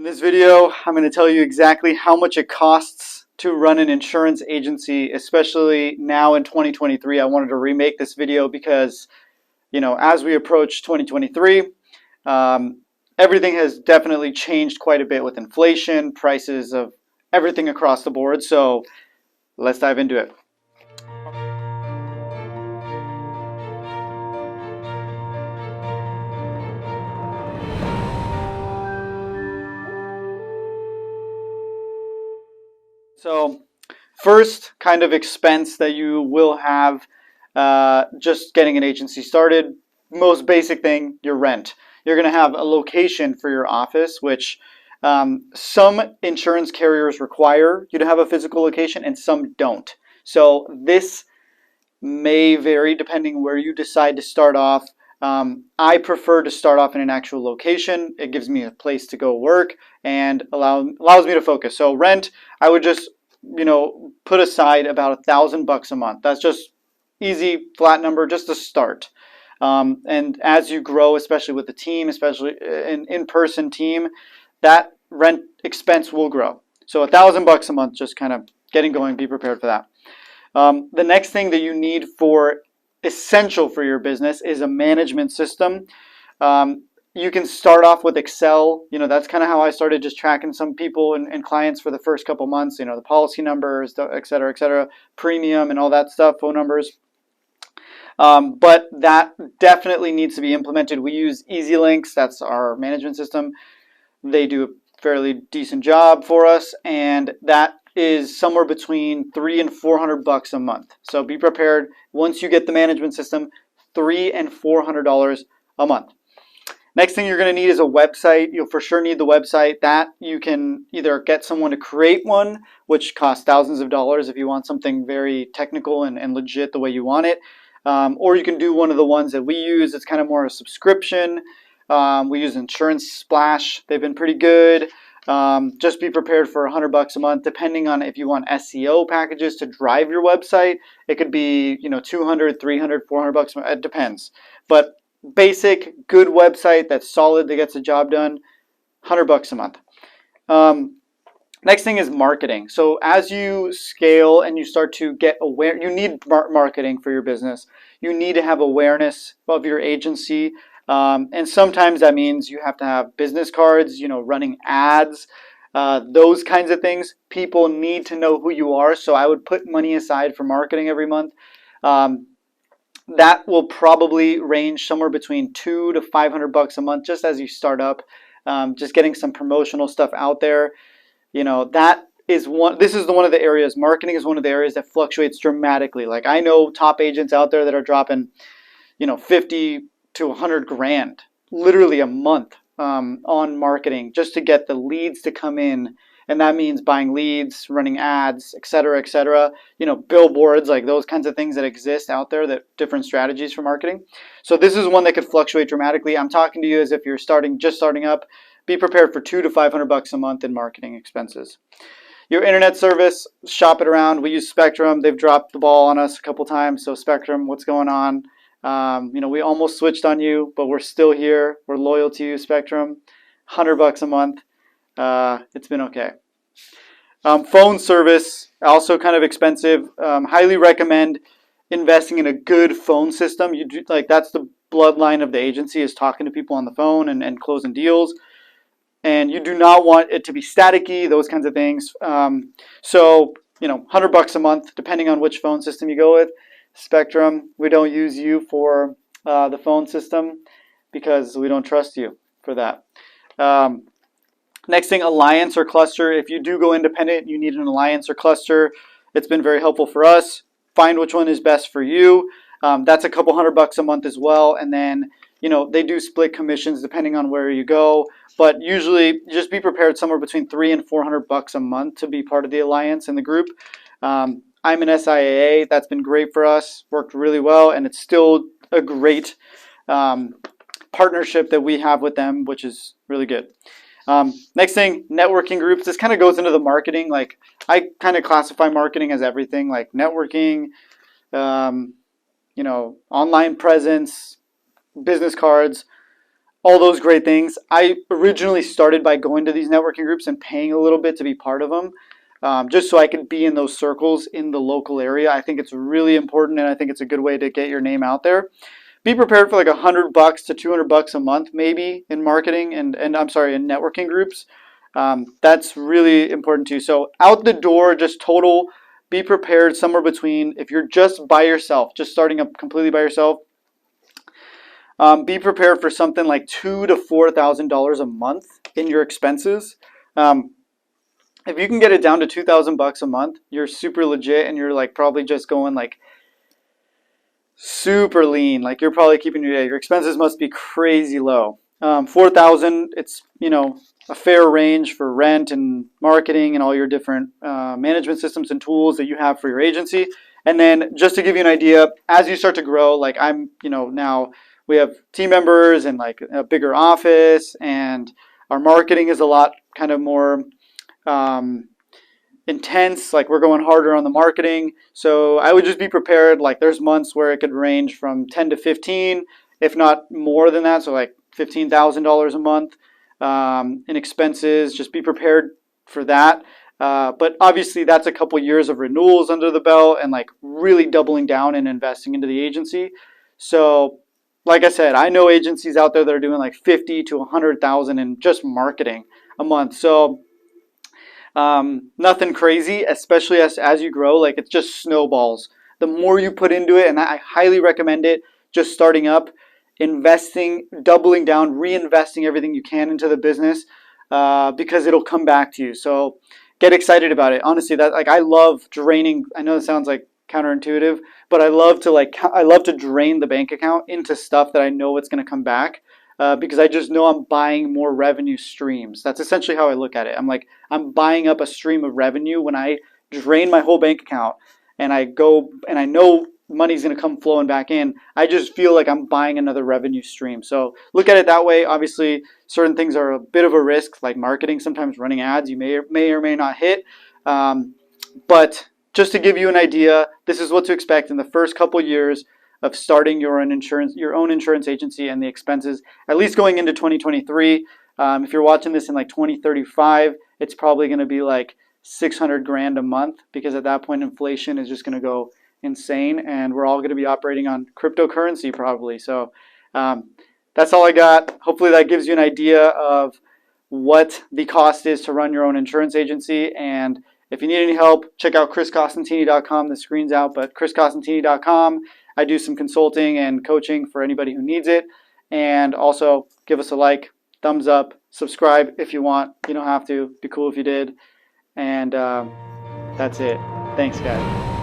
this video, I'm going to tell you exactly how much it costs to run an insurance agency, especially now in 2023. I wanted to remake this video because, as we approach 2023, everything has definitely changed quite a bit with inflation, prices of everything across the board. So let's dive into it. So first kind of expense that you will have just getting an agency started, most basic thing, your rent. You're going to have a location for your office, which some insurance carriers require you to have a physical location and some don't. So this may vary depending where you decide to start off. I prefer to start off in an actual location. It gives me a place to go work and allows me to focus. So rent, I would just put aside about $1,000 a month. That's just easy flat number just to start. And as you grow, especially with the team, especially an in-person team, that rent expense will grow. So $1,000 a month, just kind of getting going. Be prepared for that. The next thing that you need for essential for your business is a management system. You can start off with Excel. That's kind of how I started, just tracking some people and clients for the first couple months, the policy numbers, et cetera, premium and all that stuff, phone numbers. But that definitely needs to be implemented. We use EasyLinks. That's our management system. They do a fairly decent job for us, and that is somewhere between $300 and $400 a month. So be prepared. Once you get the management system, $300 and $400 a month. Next thing you're going to need is a website. You'll for sure need the website. That you can either get someone to create one, which costs thousands of dollars if you want something very technical and legit the way you want it. Or you can do one of the ones that we use. It's kind of more a subscription. We use Insurance Splash. They've been pretty good. Just be prepared for $100 a month, depending on if you want SEO packages to drive your website. It could be, $200, $300, $400. It depends. But basic, good website that's solid, that gets the job done, $100 a month. Next thing is marketing. So as you scale and you start to get aware, you need marketing for your business. You need to have awareness of your agency. And sometimes that means you have to have business cards, running ads, those kinds of things. People need to know who you are. So I would put money aside for marketing every month. That will probably range somewhere between $200 to $500 a month just as you start up. Just getting some promotional stuff out there. This is one of the areas, marketing is one of the areas that fluctuates dramatically. Like I know top agents out there that are dropping, 50 to 100 grand literally a month on marketing just to get the leads to come in. And that means buying leads, running ads, et cetera, billboards, like those kinds of things that exist out there, that different strategies for marketing. So this is one that could fluctuate dramatically. I'm talking to you as if you're just starting up. Be prepared for $200 to $500 a month in marketing expenses. Your internet service, shop it around. We use Spectrum. They've dropped the ball on us a couple times. So Spectrum, what's going on? We almost switched on you, but we're still here. We're loyal to you, Spectrum. $100 a month. It's been okay. Phone service, also kind of expensive. Highly recommend investing in a good phone system. That's the bloodline of the agency, is talking to people on the phone and closing deals. And you do not want it to be staticky, those kinds of things. So $100 a month, depending on which phone system you go with. Spectrum, we don't use you for the phone system because we don't trust you for that. Next thing, alliance or cluster. If you do go independent, you need an alliance or cluster. It's been very helpful for us. Find which one is best for you. That's a couple $100 a month as well. And then, they do split commissions depending on where you go. But usually, just be prepared somewhere between $300 and $400 a month to be part of the alliance and the group. I'm an SIAA. That's been great for us. Worked really well, and it's still a great partnership that we have with them, which is really good. Next thing, networking groups. This kind of goes into the marketing. Like I kind of classify marketing as everything, like networking, online presence, business cards, all those great things. I originally started by going to these networking groups and paying a little bit to be part of them, just so I could be in those circles in the local area. I think it's really important, and I think it's a good way to get your name out there. Be prepared for like $100 to $200 a month, maybe in marketing and I'm sorry, in networking groups. That's really important too. So out the door, just total. Be prepared somewhere between, if you're just by yourself, just starting up completely by yourself, be prepared for something like $2,000 to $4,000 a month in your expenses. If you can get it down to $2,000 a month, you're super legit, and you're like probably just going like super lean. Like you're probably keeping your expenses must be crazy low. 4,000, it's a fair range for rent and marketing and all your different management systems and tools that you have for your agency. And then just to give you an idea, as you start to grow, like I'm, now we have team members and like a bigger office, and our marketing is a lot kind of more intense. Like we're going harder on the marketing. So I would just be prepared. Like there's months where it could range from 10 to 15, if not more than that. So like $15,000 a month in expenses. Just be prepared for that. But obviously that's a couple years of renewals under the belt and like really doubling down and investing into the agency. So like I said, I know agencies out there that are doing like 50 to 100,000 in just marketing a month. So nothing crazy, especially as you grow. Like it's just snowballs. The more you put into it, and I highly recommend it, just starting up, investing, doubling down, reinvesting everything you can into the business, because it'll come back to you. So get excited about it. Honestly, that like I love draining. I know it sounds like counterintuitive, but I love to drain the bank account into stuff that I know it's going to come back. Because I just know I'm buying more revenue streams. That's essentially how I look at it. I'm buying up a stream of revenue when I drain my whole bank account and I go and I know money's going to come flowing back in. I just feel like I'm buying another revenue stream. So look at it that way. Obviously, certain things are a bit of a risk, like marketing. Sometimes running ads you may or may not hit. But just to give you an idea, this is what to expect in the first couple years of starting your own insurance agency, and the expenses, at least going into 2023. If you're watching this in like 2035, it's probably going to be like 600 grand a month, because at that point inflation is just going to go insane, and we're all going to be operating on cryptocurrency probably. So that's all I got. Hopefully that gives you an idea of what the cost is to run your own insurance agency. And if you need any help, check out chriscostantini.com. The screen's out, but chriscostantini.com. I do some consulting and coaching for anybody who needs it. And also give us a like, thumbs up, subscribe if you want. You don't have to. It'd be cool if you did. And that's it. Thanks, guys.